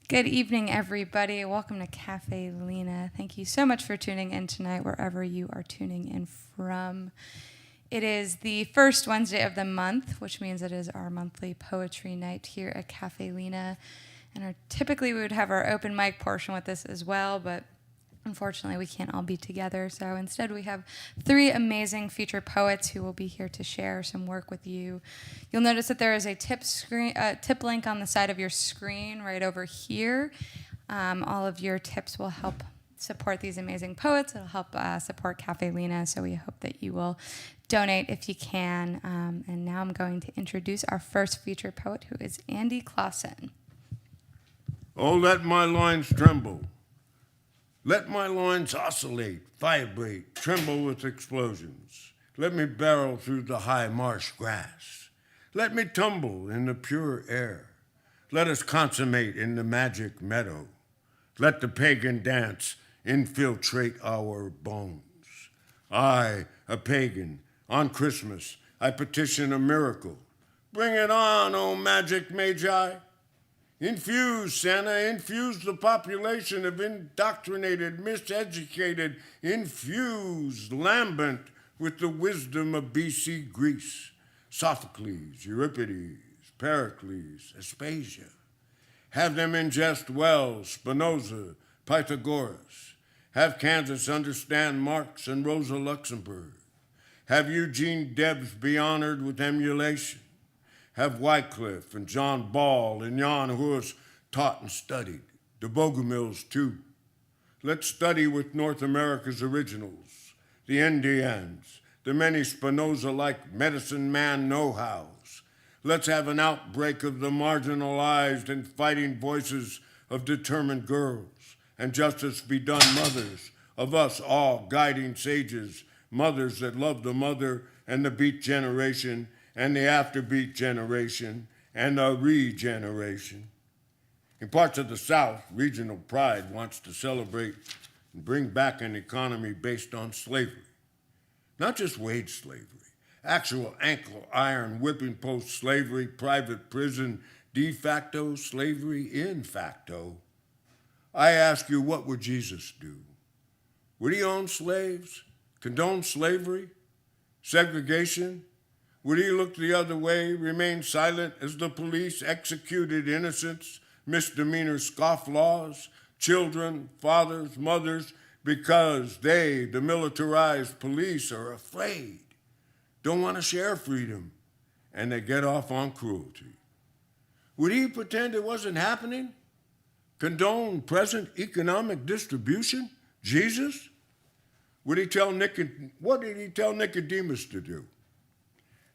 Good evening, everybody. Welcome to Caffe Lena. Thank you so much for tuning in tonight, wherever you are tuning in from. It is the first Wednesday of the month, which means it is our monthly poetry night here at Caffe Lena. And typically we would have our open mic portion with this as well, but unfortunately, we can't all be together, so instead we have three amazing featured poets who will be here to share some work with you. You'll notice that there is a tip link on the side of your screen right over here. All of your tips will help support these amazing poets. It'll help support Caffe Lena, so we hope that you will donate if you can. And now I'm going to introduce our first featured poet, who is Andy Clausen. Oh, let my loins tremble. Let my loins oscillate, vibrate, tremble with explosions. Let me barrel through the high marsh grass. Let me tumble in the pure air. Let us consummate in the magic meadow. Let the pagan dance infiltrate our bones. I, a pagan, on Christmas, I petition a miracle. Bring it on, O magic magi. Infuse, Santa, infuse the population of indoctrinated, miseducated, infuse, lambent with the wisdom of BC Greece, Sophocles, Euripides, Pericles, Aspasia. Have them ingest Wells, Spinoza, Pythagoras. Have Kansas understand Marx and Rosa Luxemburg. Have Eugene Debs be honored with emulation. Have Wycliffe and John Ball and Jan Hus taught and studied, the Bogomils too. Let's study with North America's originals, the Indians, the many Spinoza-like medicine man know-hows. Let's have an outbreak of the marginalized and fighting voices of determined girls, and justice be done mothers, of us all guiding sages, mothers that love the mother and the beat generation, and the afterbeat generation, and the regeneration. In parts of the South, regional pride wants to celebrate and bring back an economy based on slavery. Not just wage slavery, actual ankle iron whipping post slavery, private prison, de facto slavery in facto. I ask you, what would Jesus do? Would he own slaves, condone slavery, segregation? Would he look the other way, remain silent as the police executed innocents, misdemeanor scofflaws, children, fathers, mothers, because they, the militarized police, are afraid, don't want to share freedom, and they get off on cruelty? Would he pretend it wasn't happening? Condone present economic distribution? Jesus? What did he tell Nicodemus to do?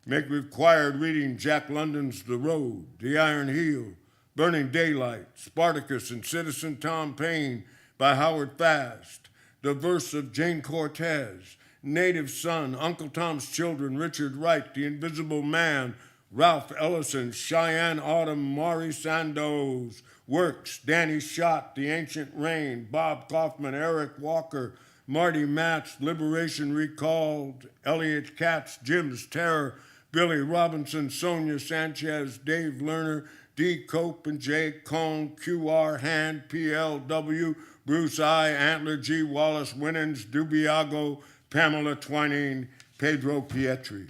Make required reading Jack London's The Road, The Iron Heel, Burning Daylight, Spartacus and Citizen Tom Paine by Howard Fast, the verse of Jane Cortez, Native Son, Uncle Tom's Children, Richard Wright, The Invisible Man, Ralph Ellison, Cheyenne Autumn, Maury Sandoz, Works, Danny Schott, The Ancient Rain, Bob Kaufman, Eric Walker, Marty Matz, Liberation Recalled, Elliot Katz, Jim's Terror, Billy Robinson, Sonia Sanchez, Dave Lerner, D. Cope and J. Cone, QR Hand, PLW, Bruce I, Antler G. Wallace, Winans, Dubiago, Pamela Twining, Pedro Pietri.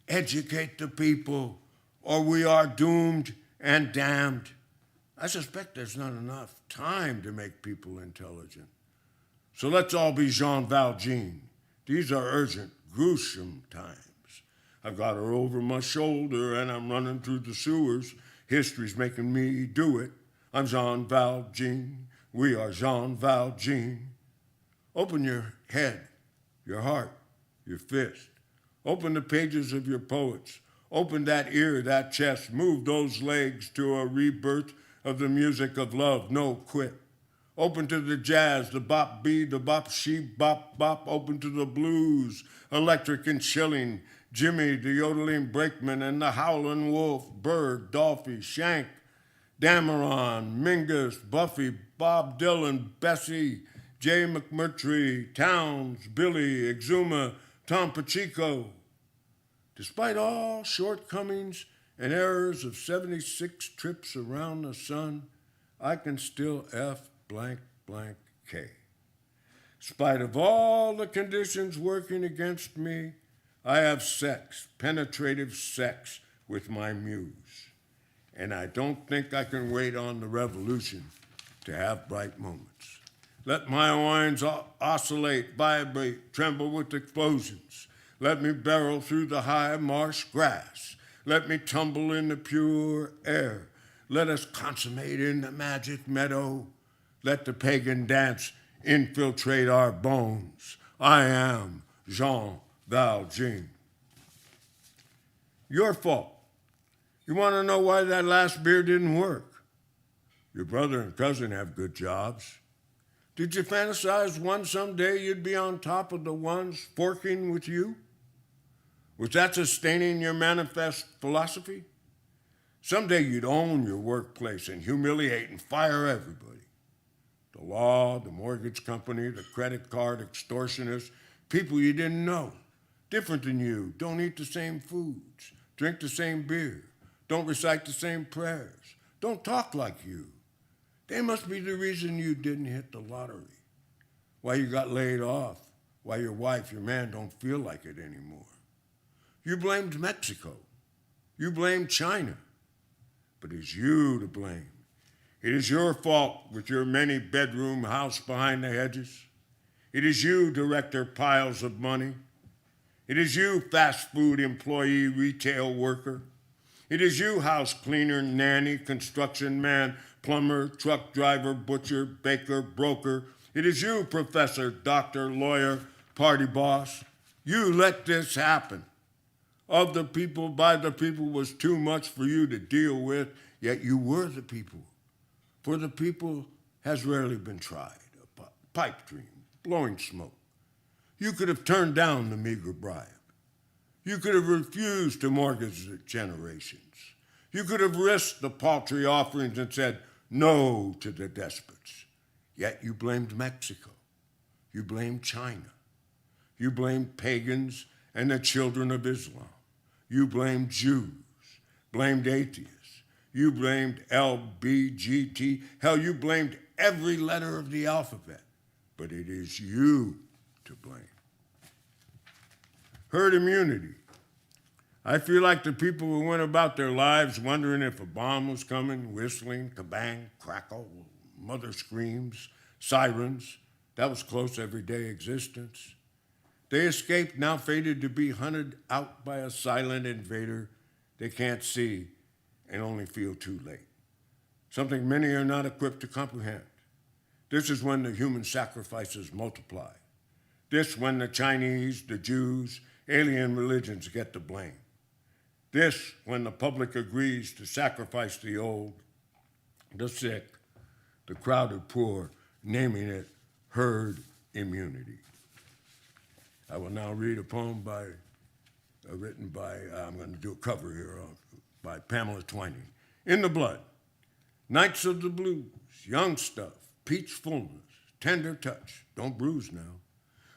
Educate the people, or we are doomed and damned. I suspect there's not enough time to make people intelligent. So let's all be Jean Valjean. These are urgent, gruesome times. I've got her over my shoulder and I'm running through the sewers. History's making me do it. I'm Jean Valjean. We are Jean Valjean. Open your head, your heart, your fist. Open the pages of your poets. Open that ear, that chest. Move those legs to a rebirth of the music of love, no quit. Open to the jazz, the bop B, the bop she, bop bop. Open to the blues, electric and chilling. Jimmy, the yodeling brakeman, and the howling wolf, Bird, Dolphy, Shank, Dameron, Mingus, Buffy, Bob Dylan, Bessie, Jay McMurtry, Towns, Billy, Exuma, Tom Pacheco. Despite all shortcomings and errors of 76 trips around the sun, I can still F blank blank K. Spite of all the conditions working against me, I have sex, penetrative sex with my muse. And I don't think I can wait on the revolution to have bright moments. Let my lines oscillate, vibrate, tremble with explosions. Let me barrel through the high marsh grass. Let me tumble in the pure air. Let us consummate in the magic meadow. Let the pagan dance infiltrate our bones. I am Jean Valjean. Your fault. You want to know why that last beer didn't work? Your brother and cousin have good jobs. Did you fantasize one someday you'd be on top of the ones forking with you? Was that sustaining your manifest philosophy? Someday you'd own your workplace and humiliate and fire everybody. The law, the mortgage company, the credit card extortionists, people you didn't know, different than you, don't eat the same foods, drink the same beer, don't recite the same prayers, don't talk like you. They must be the reason you didn't hit the lottery, why you got laid off, why your wife, your man don't feel like it anymore. You blamed Mexico. You blamed China. But it's you to blame. It is your fault with your many-bedroom house behind the hedges. It is you, director piles of money. It is you, fast food employee, retail worker. It is you, house cleaner, nanny, construction man, plumber, truck driver, butcher, baker, broker. It is you, professor, doctor, lawyer, party boss. You let this happen. Of the people, by the people was too much for you to deal with, yet you were the people. For the people has rarely been tried, a pipe dream, blowing smoke. You could have turned down the meager bribe. You could have refused to mortgage the generations. You could have risked the paltry offerings and said no to the despots. Yet you blamed Mexico. You blamed China. You blamed pagans and the children of Islam. You blamed Jews, blamed atheists. You blamed LBGT. Hell, you blamed every letter of the alphabet. But it is you to blame. Herd immunity. I feel like the people who went about their lives wondering if a bomb was coming, whistling, kabang, crackle, mother screams, sirens. That was close everyday existence. They escaped, now fated to be hunted out by a silent invader they can't see and only feel too late. Something many are not equipped to comprehend. This is when the human sacrifices multiply. This when the Chinese, the Jews, alien religions get the blame. This when the public agrees to sacrifice the old, the sick, the crowded poor, naming it herd immunity. I will now read a poem written by, I'm going to do a cover here, by Pamela Twining. In the Blood, Nights of the Blues, Young Stuff, Peach Fullness, Tender Touch, don't bruise now.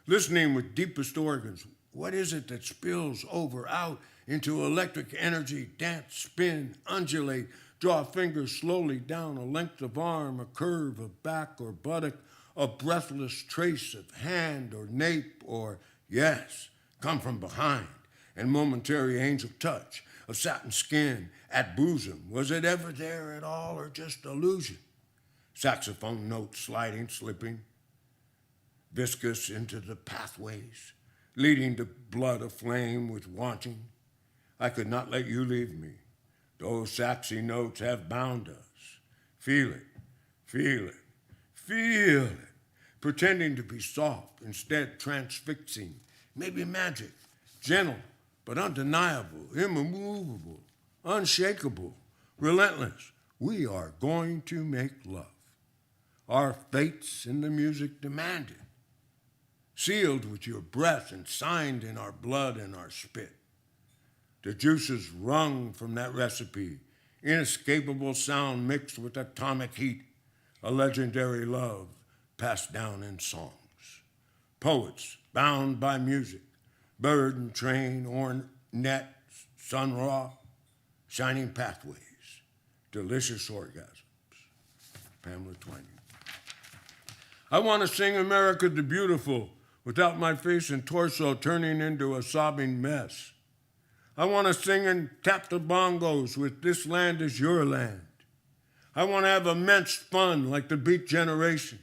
Listening with deepest organs, what is it that spills over out into electric energy, dance, spin, undulate, draw fingers slowly down a length of arm, a curve of back or buttock, a breathless trace of hand or nape or, yes, come from behind, and momentary angel touch of satin skin at bosom. Was it ever there at all or just illusion? Saxophone notes sliding, slipping, viscous into the pathways, leading to blood aflame with wanting. I could not let you leave me. Those saxy notes have bound us. Feel it, feel it, feel it. Pretending to be soft, instead transfixing, maybe magic, gentle, but undeniable, immovable, unshakable, relentless. We are going to make love. Our fates in the music demand it, sealed with your breath and signed in our blood and our spit. The juices wrung from that recipe, inescapable sound mixed with atomic heat, a legendary love passed down in songs. Poets bound by music, bird and train, ornette, sun raw, shining pathways, delicious orgasms. Pamela Twining. I want to sing America the Beautiful without my face and torso turning into a sobbing mess. I want to sing and tap the bongos with This Land Is Your Land. I want to have immense fun like the Beat Generation.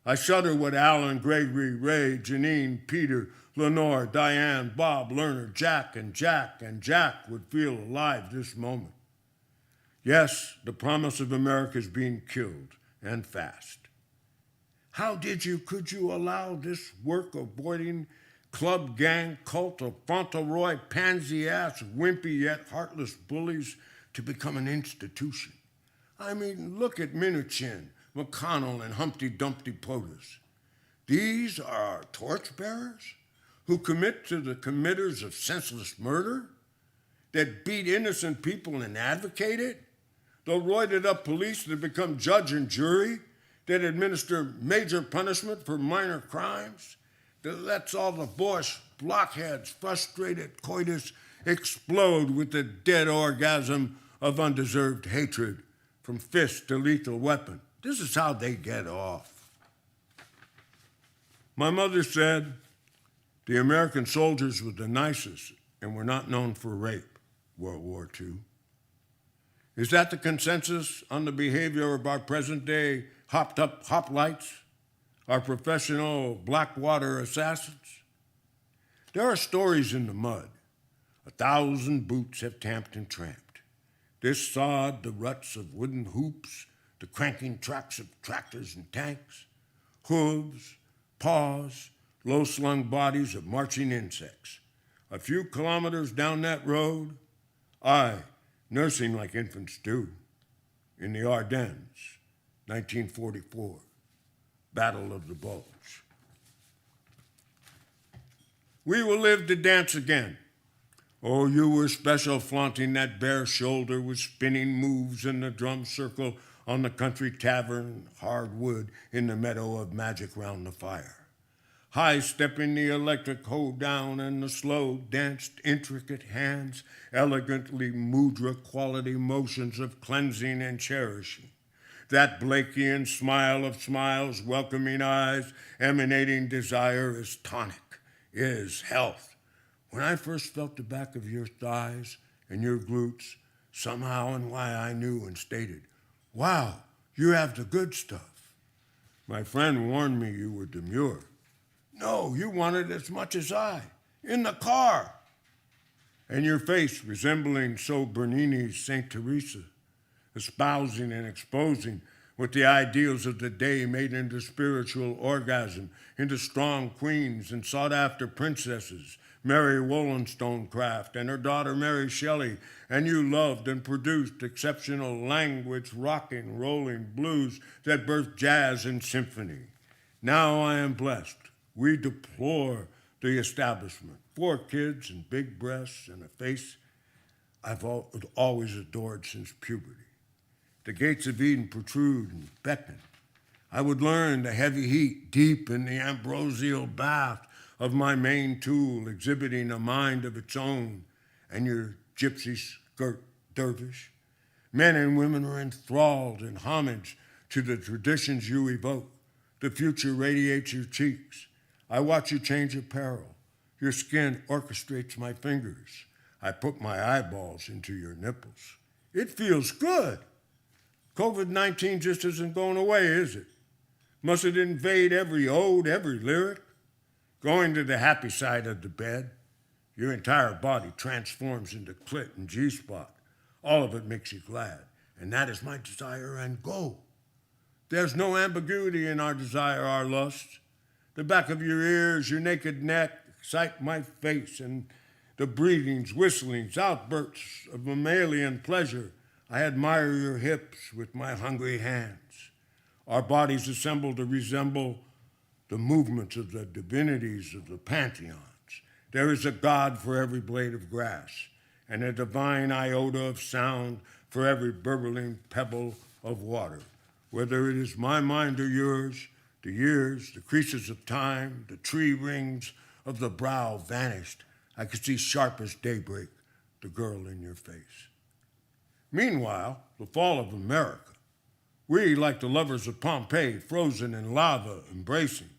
I shudder what Alan, Gregory, Ray, Janine, Peter, Lenore, Diane, Bob, Lerner, Jack would feel alive this moment. Yes, the promise of America is being killed, and fast. How could you allow this work-avoiding club gang cult of Fauntleroy, pansy-ass, wimpy yet heartless bullies to become an institution? I mean, look at Mnuchin, McConnell, and Humpty Dumpty POTUS. These are our torchbearers who commit to the committers of senseless murder, that beat innocent people and advocate it, the roided-up police that become judge and jury, that administer major punishment for minor crimes, that lets all the Bush blockheads' frustrated coitus explode with the dead orgasm of undeserved hatred from fist to lethal weapon. This is how they get off. My mother said the American soldiers were the nicest and were not known for rape, World War II. Is that the consensus on the behavior of our present-day hopped-up hoplites, our professional Blackwater assassins? There are stories in the mud. 1,000 boots have tamped and tramped. This sod, the ruts of wooden hoops, the cranking tracks of tractors and tanks, hooves, paws, low-slung bodies of marching insects. A few kilometers down that road, I, nursing like infants do, in the Ardennes, 1944, Battle of the Bulge. We will live to dance again. Oh, you were special, flaunting that bare shoulder with spinning moves in the drum circle on the country tavern, hardwood in the meadow of magic round the fire. High-stepping the electric hoedown and the slow, danced, intricate hands, elegantly mudra-quality motions of cleansing and cherishing. That Blakean smile of smiles, welcoming eyes, emanating desire is tonic, is health. When I first felt the back of your thighs and your glutes, somehow and why I knew and stated, wow, you have the good stuff. My friend warned me you were demure. No, you wanted as much as I, in the car. And your face resembling so Bernini's St. Teresa, espousing and exposing what the ideals of the day made into spiritual orgasm, into strong queens and sought-after princesses, Mary Wollstonecraft and her daughter Mary Shelley, and you loved and produced exceptional language, rocking, rolling blues that birthed jazz and symphony. Now I am blessed. We deplore the establishment. 4 kids and big breasts and a face I've always adored since puberty. The gates of Eden protrude and beckon. I would learn the heavy heat deep in the ambrosial bath of my main tool, exhibiting a mind of its own, and your gypsy skirt dervish. Men and women are enthralled in homage to the traditions you evoke. The future radiates your cheeks. I watch you change apparel. Your skin orchestrates my fingers. I put my eyeballs into your nipples. It feels good. COVID-19 just isn't going away, is it? Must it invade every ode, every lyric? Going to the happy side of the bed, your entire body transforms into clit and G-spot. All of it makes you glad, and that is my desire and goal. There's no ambiguity in our desire, our lust. The back of your ears, your naked neck excite my face, and the breathings, whistlings, outbursts of mammalian pleasure. I admire your hips with my hungry hands. Our bodies assemble to resemble the movements of the divinities of the pantheons. There is a God for every blade of grass, and a divine iota of sound for every burbling pebble of water. Whether it is my mind or yours, the years, the creases of time, the tree rings of the brow vanished. I could see sharp as daybreak the girl in your face. Meanwhile, the fall of America, We, like the lovers of Pompeii, frozen in lava, embracing.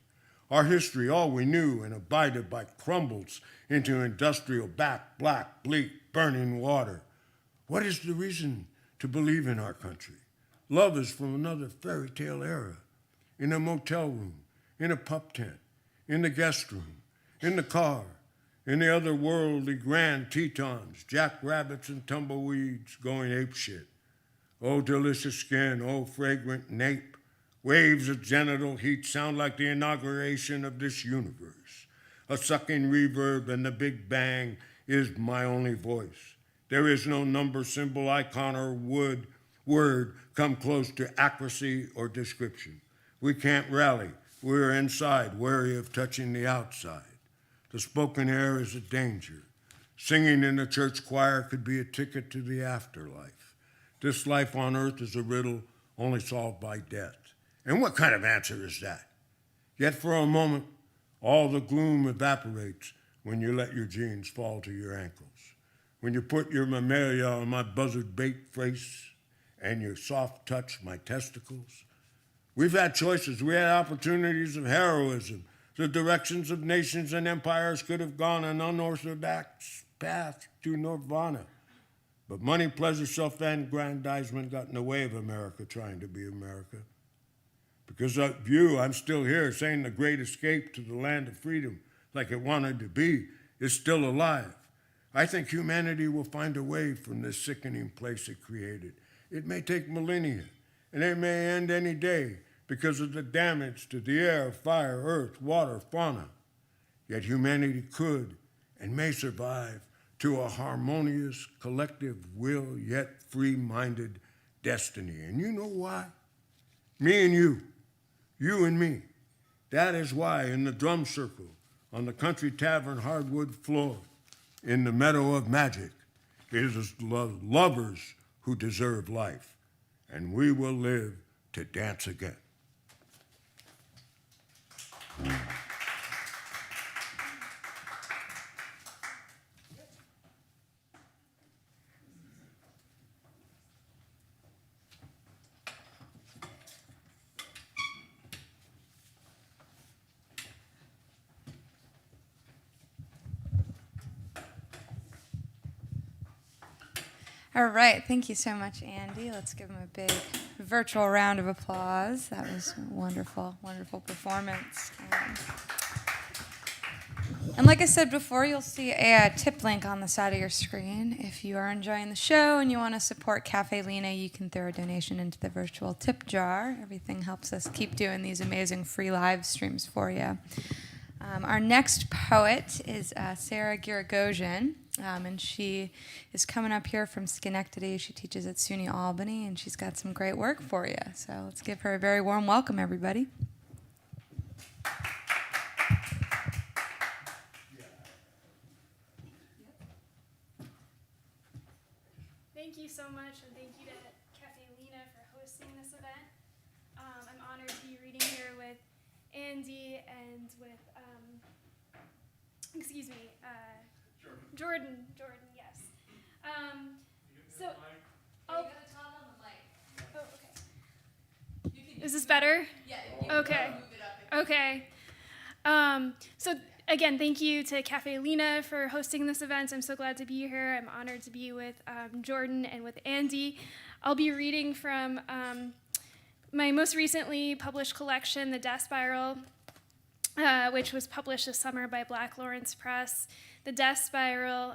Our history, all we knew and abided by, crumbles into industrial black, bleak, burning water. What is the reason to believe in our country? Love is from another fairy tale era. In a motel room, in a pup tent, in the guest room, in the car, in the otherworldly grand Tetons, jackrabbits and tumbleweeds going apeshit. Oh, delicious skin, oh, fragrant nape. Waves of genital heat sound like the inauguration of this universe. A sucking reverb and the Big Bang is my only voice. There is no number, symbol, icon, or word come close to accuracy or description. We can't rally. We're inside, wary of touching the outside. The spoken air is a danger. Singing in the church choir could be a ticket to the afterlife. This life on earth is a riddle only solved by death. And what kind of answer is that? Yet for a moment, all the gloom evaporates when you let your jeans fall to your ankles. When you put your mammalia on my buzzard bait face and your soft touch my testicles. We've had choices. We had opportunities of heroism. The directions of nations and empires could have gone an unorthodox path to nirvana. But money, pleasure, self-aggrandizement got in the way of America trying to be America. Because of you, I'm still here saying the great escape to the land of freedom, like it wanted to be, is still alive. I think humanity will find a way from this sickening place it created. It may take millennia, and it may end any day because of the damage to the air, fire, earth, water, fauna. Yet humanity could and may survive to a harmonious, collective will, yet free-minded destiny. And you know why? Me and you and me. That is why in the drum circle, on the country tavern hardwood floor, in the meadow of magic, it is lovers who deserve life, and we will live to dance again. All right, thank you so much, Andy. Let's give him a big virtual round of applause. That was a wonderful, wonderful performance. And like I said before, you'll see a tip link on the side of your screen. If you are enjoying the show and you want to support Caffe Lena, you can throw a donation into the virtual tip jar. Everything helps us keep doing these amazing free live streams for you. Our next poet is Sarah Giragosian, and she is coming up here from Schenectady. She teaches at SUNY Albany, and she's got some great work for you. So let's give her a very warm welcome, everybody. Thank you so much, and thank you to Caffe Lena for hosting this event. I'm honored to be reading here with Andy and with, Jordan, yes. So, oh, okay. Is this better? Yeah. Okay. Okay. So again, thank you to Caffe Lena for hosting this event. I'm so glad to be here. I'm honored to be with Jordan and with Andy. I'll be reading from my most recently published collection, The Death Spiral, which was published this summer by Black Lawrence Press. The Death Spiral,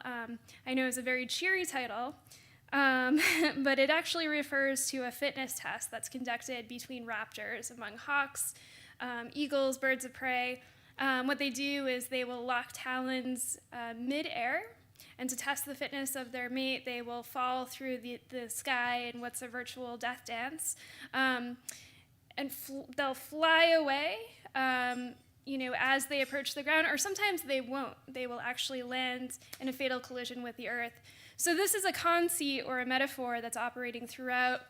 I know is a very cheery title, but it actually refers to a fitness test that's conducted between raptors among hawks, eagles, birds of prey. What they do is they will lock talons mid-air, and to test the fitness of their mate, they will fall through the sky in what's a virtual death dance, and they'll fly away as they approach the ground, or sometimes they won't. They will actually land in a fatal collision with the earth. So this is a conceit or a metaphor that's operating throughout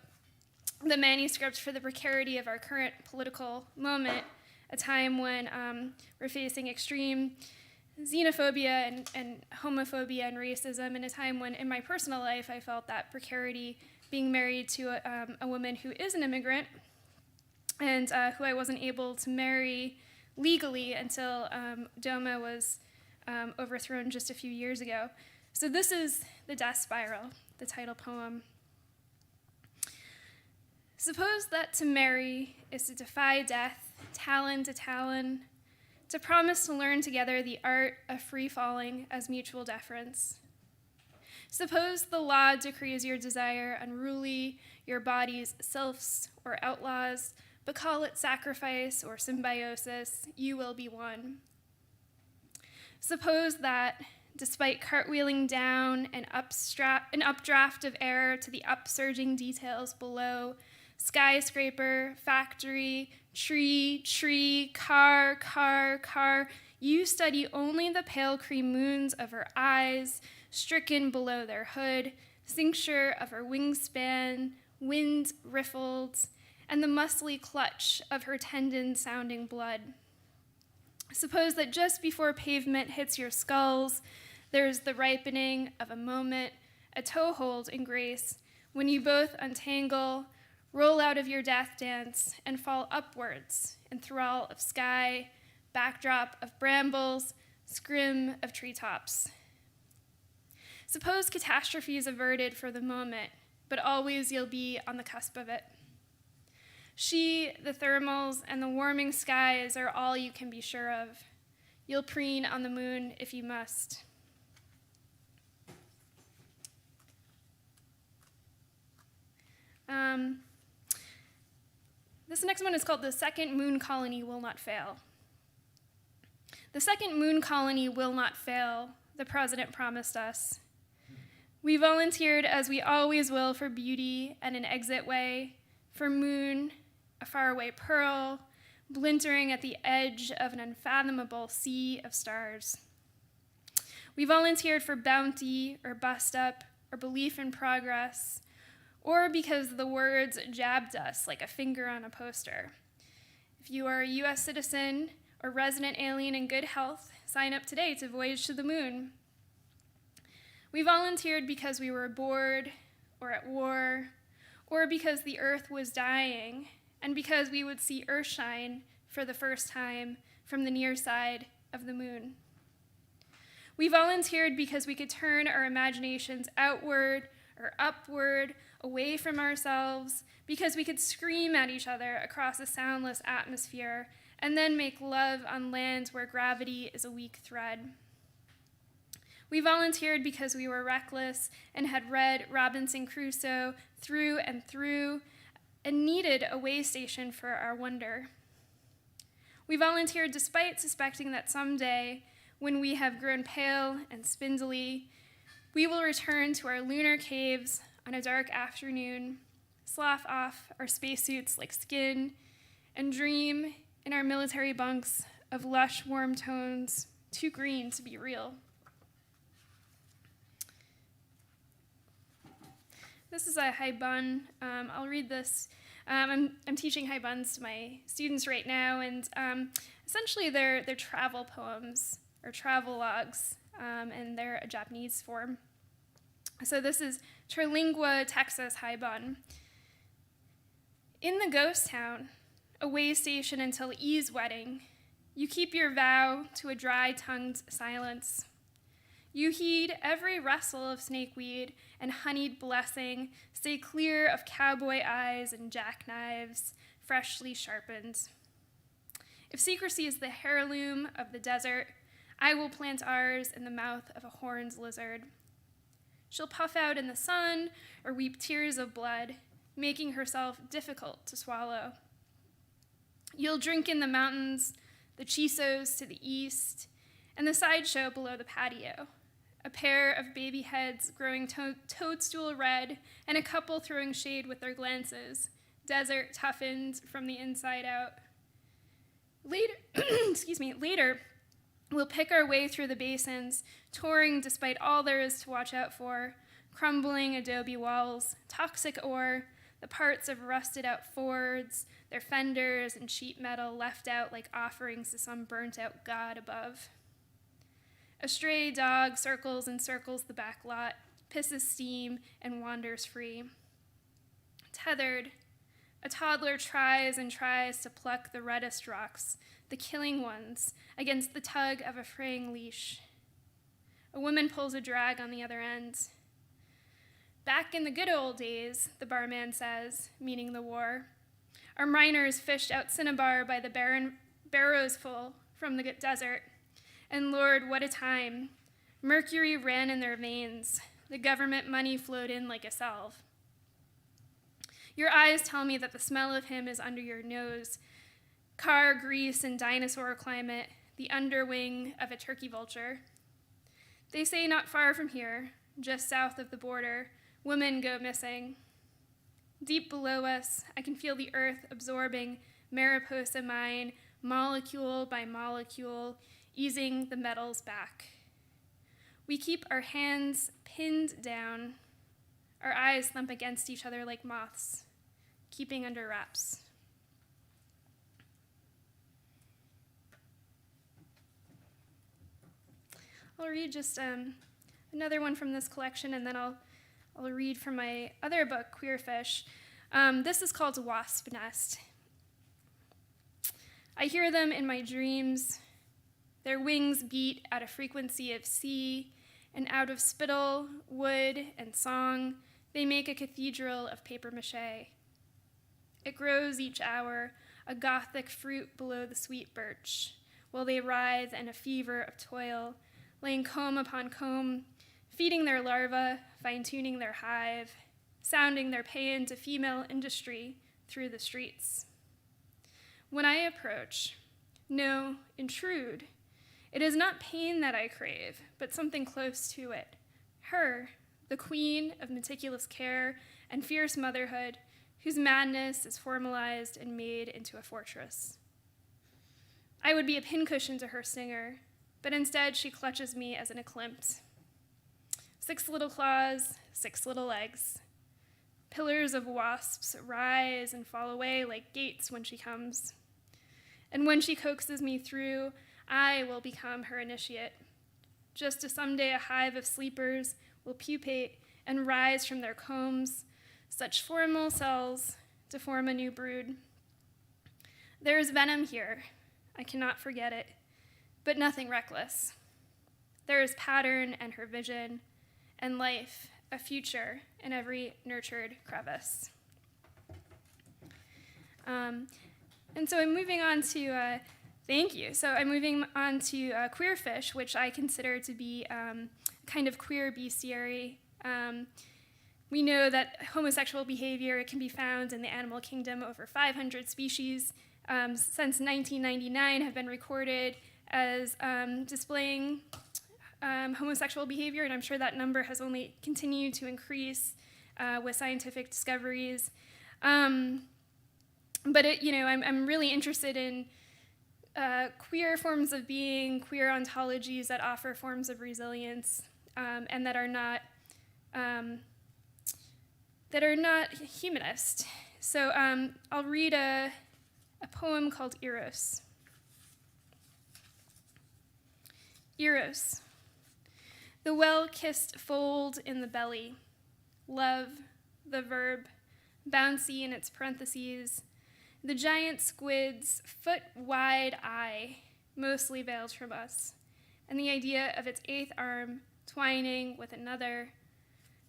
the manuscript for the precarity of our current political moment, a time when we're facing extreme xenophobia and homophobia and racism, in a time when, in my personal life, I felt that precarity being married to a woman who is an immigrant and who I wasn't able to marry legally until DOMA was overthrown just a few years ago. So this is The Death Spiral, the title poem. Suppose that to marry is to defy death, talon to talon, to promise to learn together the art of free-falling as mutual deference. Suppose the law decrees your desire unruly, your body's sylphs or outlaws, but call it sacrifice or symbiosis, you will be one. Suppose that, despite cartwheeling down an updraft of air to the upsurging details below, skyscraper, factory, tree, car, you study only the pale cream moons of her eyes, stricken below their hood, cincture of her wingspan, wind riffled, and the muscly clutch of her tendon-sounding blood. Suppose that just before pavement hits your skulls, there's the ripening of a moment, a toehold in grace, when you both untangle, roll out of your death dance, and fall upwards in thrall of sky, backdrop of brambles, scrim of treetops. Suppose catastrophe is averted for the moment, but always you'll be on the cusp of it. She, the thermals, and the warming skies are all you can be sure of. You'll preen on the moon if you must. This next one is called The Second Moon Colony Will Not Fail. The second moon colony will not fail, the president promised us. We volunteered as we always will for beauty and an exit way, for moon, a faraway pearl, blintering at the edge of an unfathomable sea of stars. We volunteered for bounty or bust up or belief in progress, or because the words jabbed us like a finger on a poster. If you are a US citizen or resident alien in good health, sign up today to voyage to the moon. We volunteered because we were bored or at war, or because the earth was dying, and because we would see Earthshine for the first time from the near side of the moon. We volunteered because we could turn our imaginations outward or upward, away from ourselves, because we could scream at each other across a soundless atmosphere and then make love on lands where gravity is a weak thread. We volunteered because we were reckless and had read Robinson Crusoe through and through and needed a way station for our wonder. We volunteered despite suspecting that someday, when we have grown pale and spindly, we will return to our lunar caves on a dark afternoon, slough off our spacesuits like skin, and dream in our military bunks of lush, warm tones, too green to be real. This is a haibun. I'll read this. I'm teaching haibuns to my students right now, and essentially they're travel poems or travel logs, and they're a Japanese form. So this is Terlingua, Texas haibun. In the ghost town, a way station until E's wedding, you keep your vow to a dry-tongued silence. You heed every rustle of snakeweed and honeyed blessing, stay clear of cowboy eyes and jackknives, freshly sharpened. If secrecy is the heirloom of the desert, I will plant ours in the mouth of a horned lizard. She'll puff out in the sun or weep tears of blood, making herself difficult to swallow. You'll drink in the mountains, the chisos to the east, and the sideshow below the patio. A pair of baby heads growing toadstool red, and a couple throwing shade with their glances, desert toughened from the inside out. Later, we'll pick our way through the basins, touring despite all there is to watch out for, crumbling adobe walls, toxic ore, the parts of rusted out Fords, their fenders and sheet metal left out like offerings to some burnt out god above. A stray dog circles and circles the back lot, pisses steam, and wanders free. Tethered, a toddler tries and tries to pluck the reddest rocks, the killing ones, against the tug of a fraying leash. A woman pulls a drag on the other end. Back in the good old days, the barman says, meaning the war, our miners fished out cinnabar by the barrows full from the desert. And Lord, what a time. Mercury ran in their veins. The government money flowed in like a salve. Your eyes tell me that the smell of him is under your nose. Car grease and dinosaur climate, the underwing of a turkey vulture. They say not far from here, just south of the border, women go missing. Deep below us, I can feel the earth absorbing Mariposa mine, molecule by molecule, easing the metals back. We keep our hands pinned down. Our eyes thump against each other like moths, keeping under wraps. I'll read just another one from this collection, and then I'll read from my other book, Queer Fish. This is called Wasp Nest. I hear them in my dreams. Their wings beat at a frequency of sea, and out of spittle, wood, and song, they make a cathedral of papier-mâché. It grows each hour, a gothic fruit below the sweet birch, while they writhe in a fever of toil, laying comb upon comb, feeding their larvae, fine-tuning their hive, sounding their paean to female industry through the streets. When I approach, no, intrude, it is not pain that I crave, but something close to it. Her, the queen of meticulous care and fierce motherhood, whose madness is formalized and made into a fortress. I would be a pincushion to her singer, but instead she clutches me as an eclipse. 6 little claws, 6 little legs. Pillars of wasps rise and fall away like gates when she comes. And when she coaxes me through, I will become her initiate, just as someday a hive of sleepers will pupate and rise from their combs, such formal cells to form a new brood. There is venom here, I cannot forget it, but nothing reckless. There is pattern and her vision, and life, a future in every nurtured crevice. And so I'm moving on to, thank you. So I'm moving on to Queer Fish, which I consider to be kind of queer bestiary. We know that homosexual behavior can be found in the animal kingdom. Over 500 species since 1999 have been recorded as displaying homosexual behavior, and I'm sure that number has only continued to increase with scientific discoveries. But I'm really interested in queer forms of being, queer ontologies that offer forms of resilience and that are not humanist. So I'll read a poem called Eros. Eros, the well-kissed fold in the belly, love, the verb, bouncy in its parentheses, the giant squid's foot-wide eye, mostly veiled from us, and the idea of its 8th arm twining with another,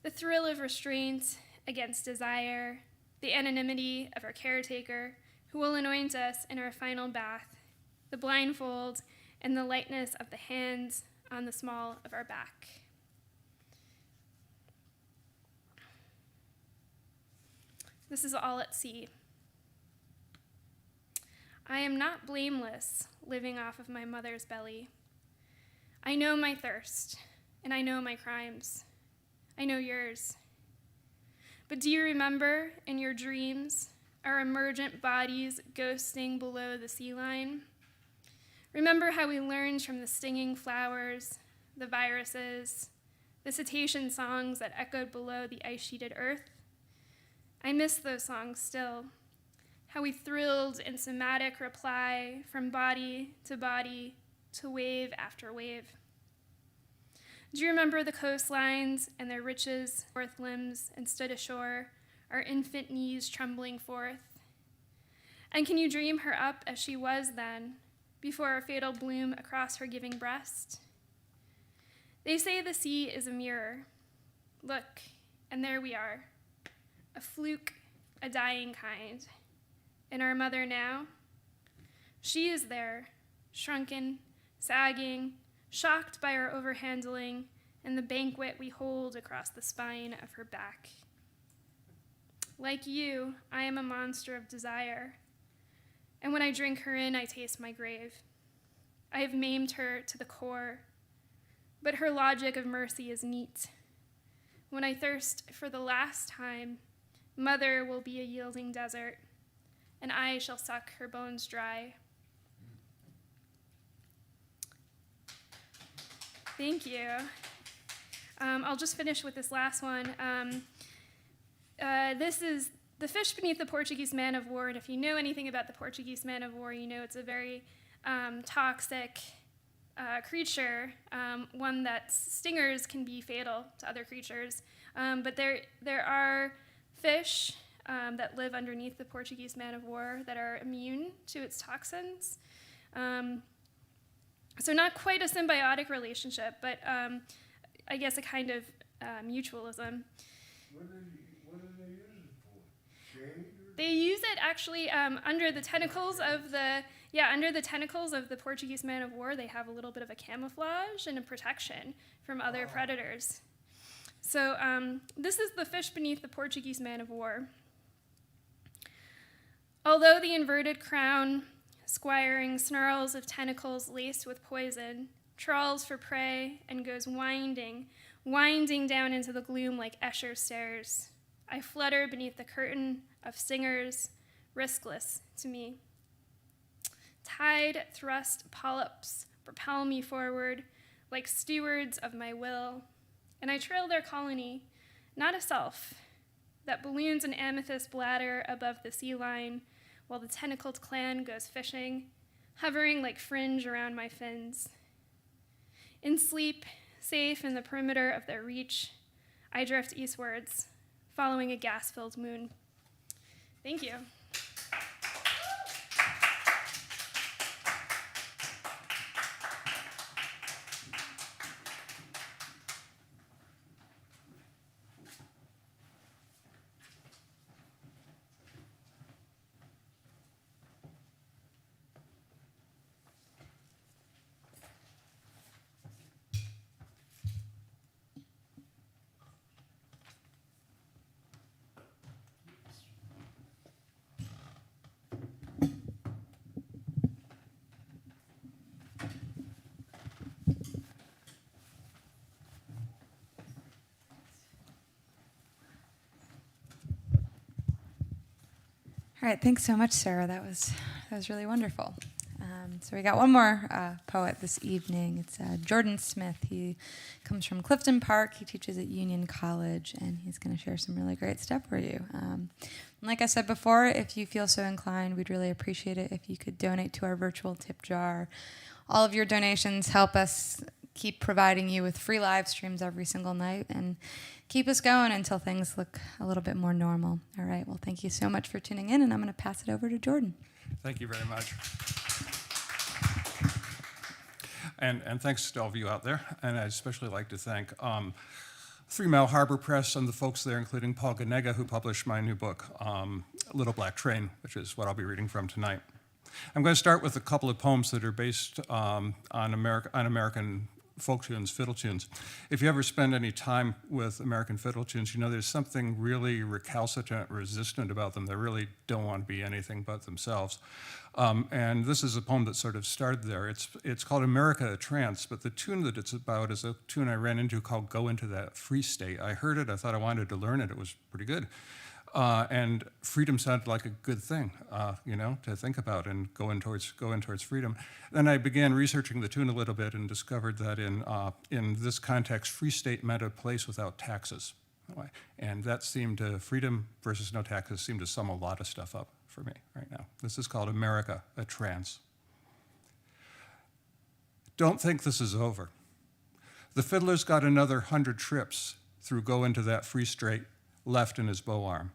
the thrill of restraint against desire, the anonymity of our caretaker, who will anoint us in our final bath, the blindfold, and the lightness of the hands on the small of our back. This is all at sea. I am not blameless, living off of my mother's belly. I know my thirst, and I know my crimes. I know yours. But do you remember, in your dreams, our emergent bodies ghosting below the sea line? Remember how we learned from the stinging flowers, the viruses, the cetacean songs that echoed below the ice-sheeted earth? I miss those songs still, how we thrilled in somatic reply from body to wave after wave. Do you remember the coastlines and their riches, earth limbs, and stood ashore, our infant knees trembling forth? And can you dream her up as she was then, before a fatal bloom across her giving breast? They say the sea is a mirror. Look, and there we are, a fluke, a dying kind. And our mother now? She is there, shrunken, sagging, shocked by our overhandling and the banquet we hold across the spine of her back. Like you, I am a monster of desire, and when I drink her in, I taste my grave. I have maimed her to the core, but her logic of mercy is neat. When I thirst for the last time, mother will be a yielding desert, and I shall suck her bones dry. Thank you. I'll just finish with this last one. This is The Fish Beneath the Portuguese Man of War, and if you know anything about the Portuguese Man of War, you know it's a very toxic creature, one that stingers can be fatal to other creatures. But there are fish that live underneath the Portuguese Man of War that are immune to its toxins. So not quite a symbiotic relationship, but I guess a kind of mutualism. What do they use it for? Shade? They use it actually under the tentacles of the Portuguese Man of War. They have a little bit of a camouflage and a protection from other predators. So this is the fish beneath the Portuguese Man of War. Although the inverted crown, squiring snarls of tentacles laced with poison, trawls for prey and goes winding down into the gloom like Escher stairs, I flutter beneath the curtain of singers, riskless to me. Tide thrust polyps propel me forward like stewards of my will, and I trail their colony, not a self, that balloons an amethyst bladder above the sea line while the tentacled clan goes fishing, hovering like fringe around my fins. In sleep, safe in the perimeter of their reach, I drift eastwards, following a gas-filled moon. Thank you. All right, thanks so much, Sarah. That was really wonderful. So we got one more poet this evening. It's Jordan Smith. He comes from Clifton Park. He teaches at Union College, and he's going to share some really great stuff for you. Like I said before, if you feel so inclined, we'd really appreciate it if you could donate to our virtual tip jar. All of your donations help us keep providing you with free live streams every single night and keep us going until things look a little bit more normal. All right, well, thank you so much for tuning in, and I'm going to pass it over to Jordan. Thank you very much. And thanks to all of you out there. And I'd especially like to thank 3 Mile Harbor Press and the folks there, including Paul Ganega, who published my new book, Little Black Train, which is what I'll be reading from tonight. I'm going to start with a couple of poems that are based on American folk tunes, fiddle tunes. If you ever spend any time with American fiddle tunes, you know there's something really recalcitrant, resistant about them. They really don't want to be anything but themselves. And this is a poem that sort of started there. It's called America a Trance, but the tune that it's about is a tune I ran into called Go Into That Free State. I heard it, I thought I wanted to learn it, it was pretty good. And freedom sounded like a good thing, to think about and go in towards freedom. Then I began researching the tune a little bit and discovered that in this context, free state meant a place without taxes. And that seemed to, freedom versus no taxes seemed to sum a lot of stuff up for me right now. This is called America a Trance. Don't think this is over. The fiddler's got another 100 trips through Go Into That Free State left in his bow arm.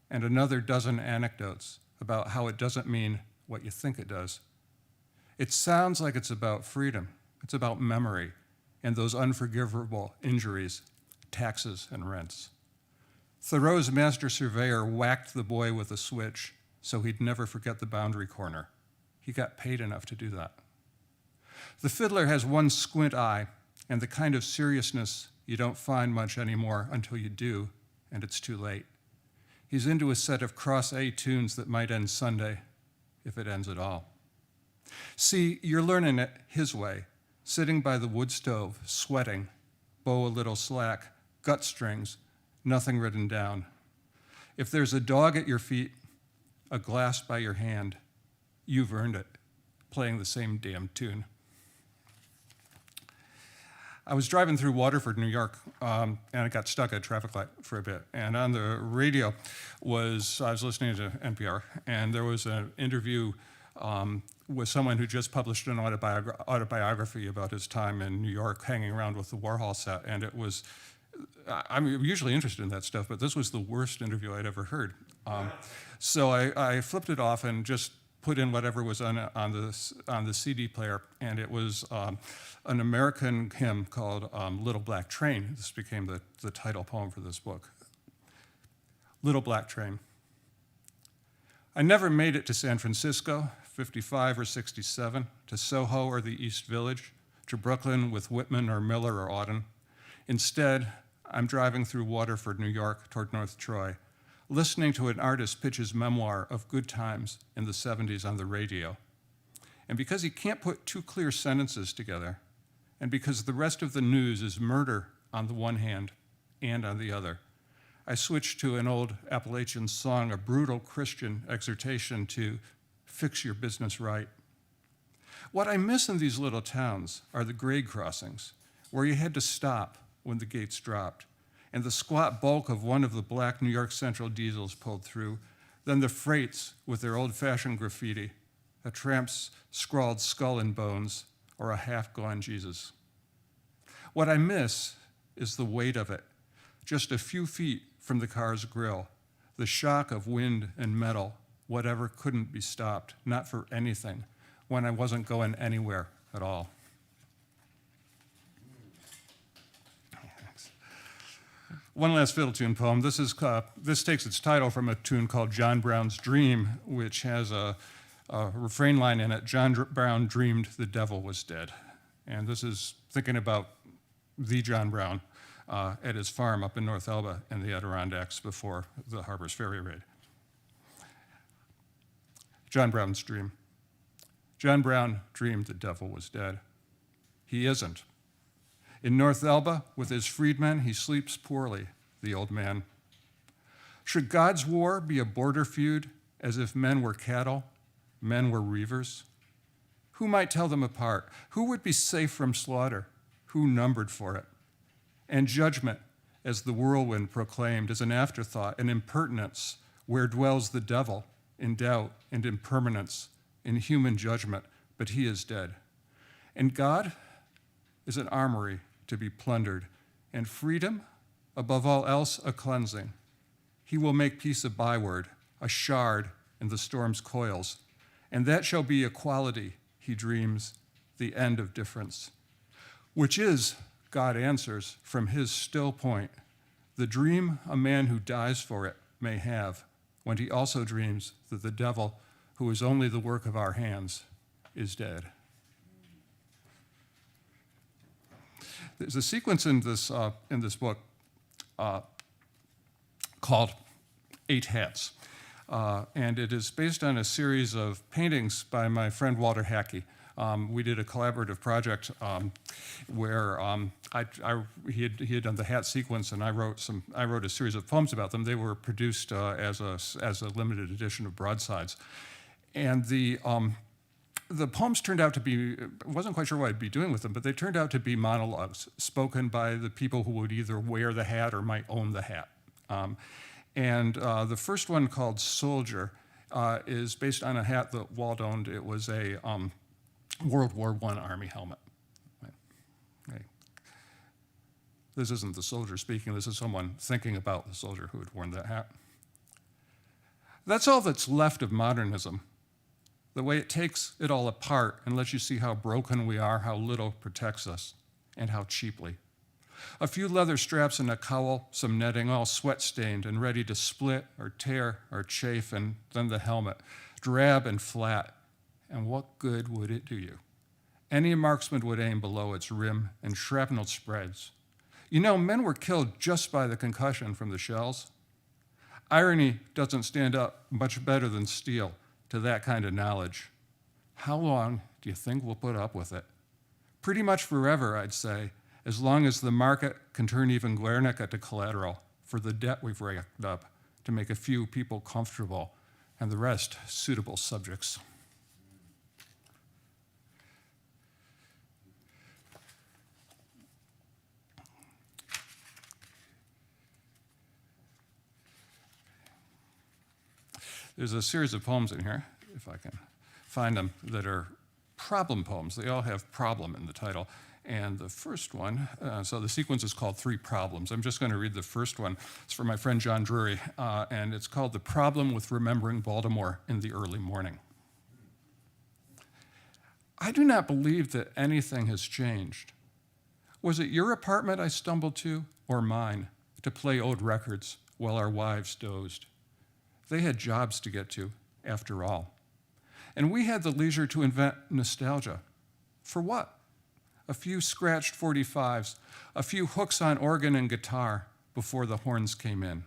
and another dozen anecdotes about how it doesn't mean what you think it does. It sounds like it's about freedom. It's about memory and those unforgivable injuries, taxes and rents. Thoreau's master surveyor whacked the boy with a switch so he'd never forget the boundary corner. He got paid enough to do that. The fiddler has one squint eye and the kind of seriousness you don't find much anymore until you do, and it's too late. He's into a set of cross A tunes that might end Sunday, if it ends at all. See, you're learning it his way, sitting by the wood stove, sweating, bow a little slack, gut strings, nothing written down. If there's a dog at your feet, a glass by your hand, you've earned it, playing the same damn tune. I was driving through Waterford, New York, and I got stuck at a traffic light for a bit. And on the radio I was listening to NPR, and there was an interview with someone who just published an autobiography about his time in New York, hanging around with the Warhol set. And it was, I'm usually interested in that stuff, but this was the worst interview I'd ever heard. So I flipped it off and just put in whatever was on the CD player, and it was an American hymn called Little Black Train. This became the title poem for this book. Little Black Train. I never made it to San Francisco, 55 or 67, to Soho or the East Village, to Brooklyn with Whitman or Miller or Auden. Instead, I'm driving through Waterford, New York, toward North Troy, listening to an artist pitch his memoir of good times in the 70s on the radio. And because he can't put two clear sentences together, and because the rest of the news is murder on the one hand and on the other, I switched to an old Appalachian song, a brutal Christian exhortation to fix your business right. What I miss in these little towns are the grade crossings, where you had to stop when the gates dropped, and the squat bulk of one of the black New York Central diesels pulled through, then the freights with their old-fashioned graffiti, a tramp's scrawled skull and bones, or a half-gone Jesus. What I miss is the weight of it, just a few feet from the car's grill, the shock of wind and metal, whatever couldn't be stopped, not for anything, when I wasn't going anywhere at all. One last fiddle tune poem. This takes its title from a tune called John Brown's Dream, which has a refrain line in it, John Brown dreamed the devil was dead. And this is thinking about the John Brown at his farm up in North Elba in the Adirondacks before the Harper's Ferry raid. John Brown's Dream. John Brown dreamed the devil was dead. He isn't. In North Elba, with his freedmen, he sleeps poorly, the old man. Should God's war be a border feud, as if men were cattle, men were reavers? Who might tell them apart? Who would be safe from slaughter? Who numbered for it? And judgment, as the whirlwind proclaimed, is an afterthought, an impertinence, where dwells the devil, in doubt and impermanence, in human judgment, but he is dead. And God is an armory to be plundered, and freedom, above all else, a cleansing. He will make peace a byword, a shard in the storm's coils, and that shall be equality, he dreams, the end of difference, which is, God answers, from his still point, the dream a man who dies for it may have, when he also dreams that the devil, who is only the work of our hands, is dead. There's a sequence in this book called 8 Hats, and it is based on a series of paintings by my friend Walter Hackey. We did a collaborative project where he had done the hat sequence, and I wrote a series of poems about them. They were produced as a limited edition of broadsides, and the poems turned out to be, I wasn't quite sure what I'd be doing with them, but they turned out to be monologues spoken by the people who would either wear the hat or might own the hat. The first one, called Soldier, is based on a hat that Walt owned. It was a World War I Army helmet. This isn't the soldier speaking, this is someone thinking about the soldier who had worn that hat. That's all that's left of modernism, the way it takes it all apart and lets you see how broken we are, how little protects us, and how cheaply. A few leather straps and a cowl, some netting, all sweat-stained and ready to split or tear or chafe, and then the helmet, drab and flat. And what good would it do you? Any marksman would aim below its rim, and shrapnel spreads. You know, men were killed just by the concussion from the shells. Irony doesn't stand up much better than steel to that kind of knowledge. How long do you think we'll put up with it? Pretty much forever, I'd say, as long as the market can turn even Guernica to collateral for the debt we've racked up to make a few people comfortable and the rest suitable subjects. There's a series of poems in here, if I can find them, that are problem poems. They all have problem in the title. And the first one, so the sequence is called Three Problems. I'm just going to read the first one. It's for my friend John Drury, and it's called The Problem with Remembering Baltimore in the Early Morning. I do not believe that anything has changed. Was it your apartment I stumbled to, or mine, to play old records while our wives dozed? They had jobs to get to, after all. And we had the leisure to invent nostalgia. For what? A few scratched 45s, a few hooks on organ and guitar before the horns came in.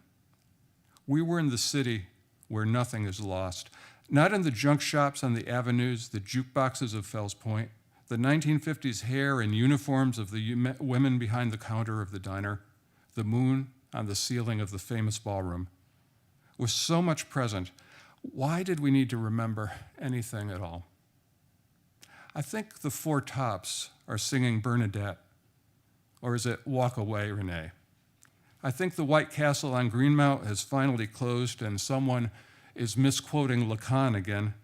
We were in the city where nothing is lost, not in the junk shops on the avenues, the jukeboxes of Fells Point, the 1950s hair and uniforms of the women behind the counter of the diner, the moon on the ceiling of the famous ballroom. With so much present, why did we need to remember anything at all? I think the Four Tops are singing Bernadette, or is it Walk Away, Renee? I think the White Castle on Greenmount has finally closed and someone is misquoting Lacan again.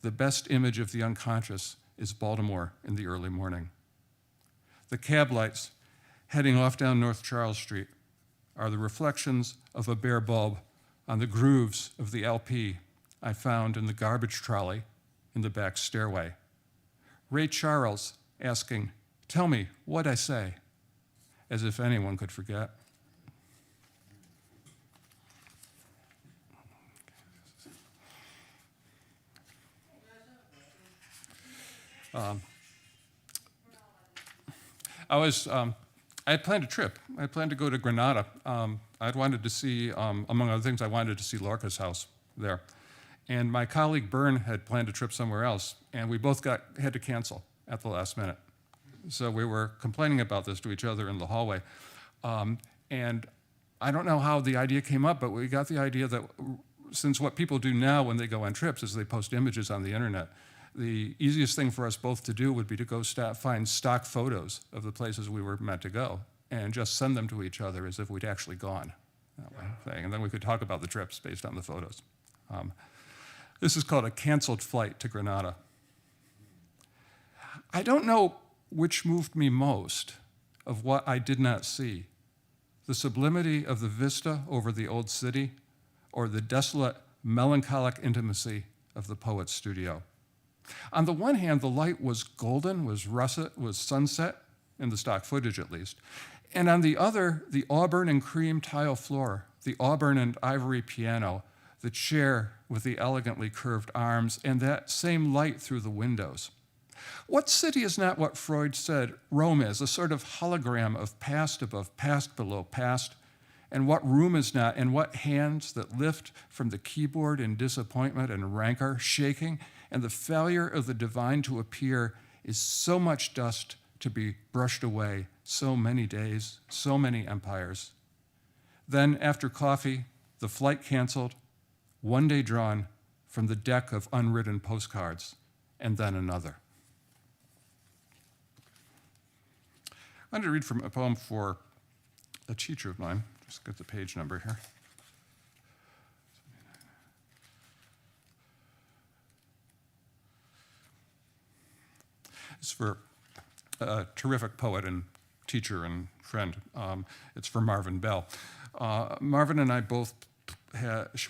The best image of the unconscious is Baltimore in the early morning. The cab lights heading off down North Charles Street are the reflections of a bare bulb on the grooves of the LP I found in the garbage trolley in the back stairway. Ray Charles asking, "Tell me what I say," as if anyone could forget. I had planned a trip. I had planned to go to Granada. I'd wanted to see, among other things, I wanted to see Lorca's house there. And my colleague Byrne had planned a trip somewhere else, and we both had to cancel at the last minute. So we were complaining about this to each other in the hallway. And I don't know how the idea came up, but we got the idea that since what people do now when they go on trips is they post images on the internet, the easiest thing for us both to do would be to go find stock photos of the places we were meant to go and just send them to each other as if we'd actually gone. And then we could talk about the trips based on the photos. This is called A Canceled Flight to Granada. I don't know which moved me most of what I did not see, the sublimity of the vista over the old city or the desolate, melancholic intimacy of the poet's studio. On the one hand, the light was golden, was russet, was sunset, in the stock footage at least. And on the other, the auburn and cream tile floor, the auburn and ivory piano, the chair with the elegantly curved arms, and that same light through the windows. What city is not what Freud said Rome is, a sort of hologram of past above past below past, and what room is not, and what hands that lift from the keyboard in disappointment and rancor, shaking, and the failure of the divine to appear is so much dust to be brushed away, so many days, so many empires. Then, after coffee, the flight canceled, one day drawn from the deck of unwritten postcards, and then another. I'm going to read from a poem for a teacher of mine. Just get the page number here. It's for a terrific poet and teacher and friend. It's for Marvin Bell. Marvin and I both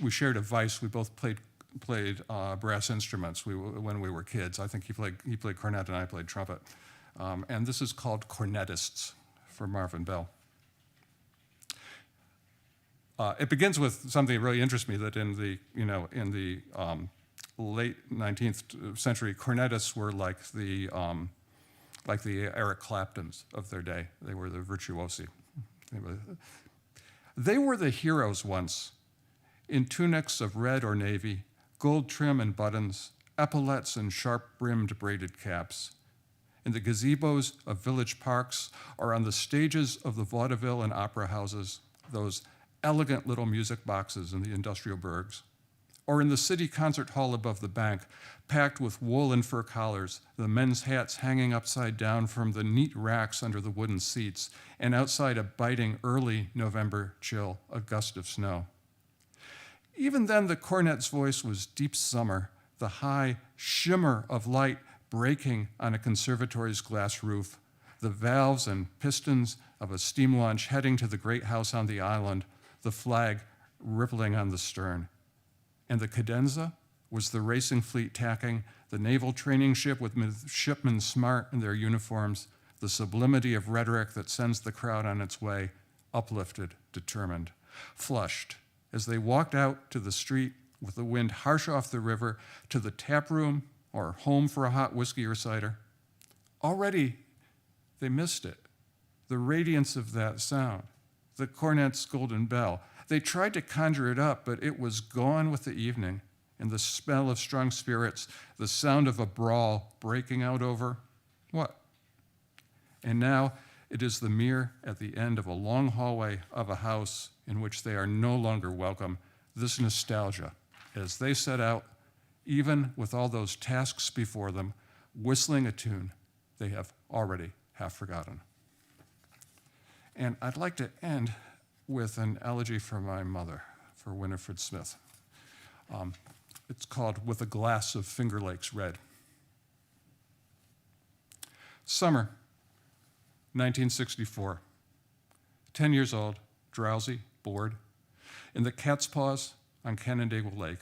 we shared a vice. We both played brass instruments when we were kids. I think he played cornet and I played trumpet. And this is called Cornetists for Marvin Bell. It begins with something that really interests me, that in the late 19th century, cornetists were like the Eric Claptons of their day. They were the virtuosi. They were the heroes once, in tunics of red or navy, gold trim and buttons, epaulettes and sharp-brimmed braided caps. In the gazebos of village parks or on the stages of the vaudeville and opera houses, those elegant little music boxes in the industrial burgs, or in the city concert hall above the bank, packed with wool and fur collars, the men's hats hanging upside down from the neat racks under the wooden seats, and outside a biting early November chill, a gust of snow. Even then, the cornet's voice was deep summer, the high shimmer of light breaking on a conservatory's glass roof, the valves and pistons of a steam launch heading to the great house on the island, the flag rippling on the stern. And the cadenza was the racing fleet tacking, the naval training ship with midshipmen smart in their uniforms, the sublimity of rhetoric that sends the crowd on its way, uplifted, determined, flushed, as they walked out to the street with the wind harsh off the river, to the tap room or home for a hot whiskey or cider. Already they missed it, the radiance of that sound, the cornet's golden bell. They tried to conjure it up, but it was gone with the evening, and the smell of strong spirits, the sound of a brawl breaking out over what? And now it is the mirror at the end of a long hallway of a house in which they are no longer welcome, this nostalgia, as they set out, even with all those tasks before them, whistling a tune they have already half forgotten. And I'd like to end with an elegy for my mother, for Winifred Smith. It's called With a Glass of Finger Lakes Red. Summer, 1964. 10 years old, drowsy, bored. In the cat's paws on Canandaigua Lake,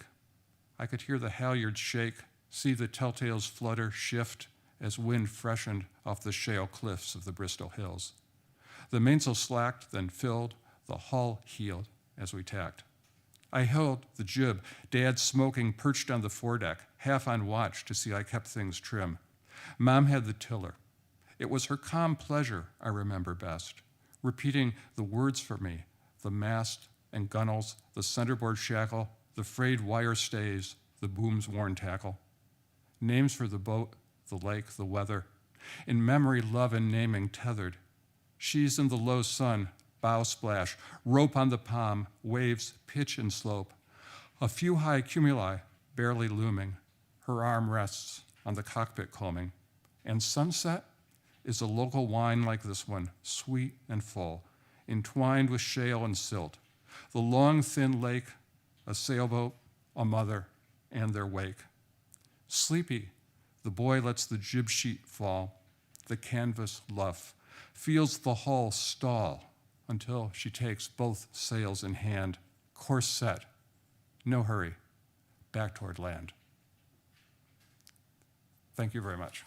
I could hear the halyards shake, see the telltales flutter, shift as wind freshened off the shale cliffs of the Bristol Hills. The mainsail slacked, then filled, the hull heeled as we tacked. I held the jib, Dad smoking, perched on the foredeck, half on watch to see I kept things trim. Mom had the tiller. It was her calm pleasure I remember best, repeating the words for me, the mast and gunwales, the centerboard shackle, the frayed wire stays, the boom's worn tackle. Names for the boat, the lake, the weather. In memory, love and naming tethered. She's in the low sun, bow splash, rope on the palm, waves, pitch and slope. A few high cumuli barely looming. Her arm rests on the cockpit combing. And sunset is a local wine like this one, sweet and full, entwined with shale and silt. The long, thin lake, a sailboat, a mother, and their wake. Sleepy, the boy lets the jib sheet fall, the canvas luff, feels the hull stall until she takes both sails in hand, course set, no hurry, back toward land. Thank you very much.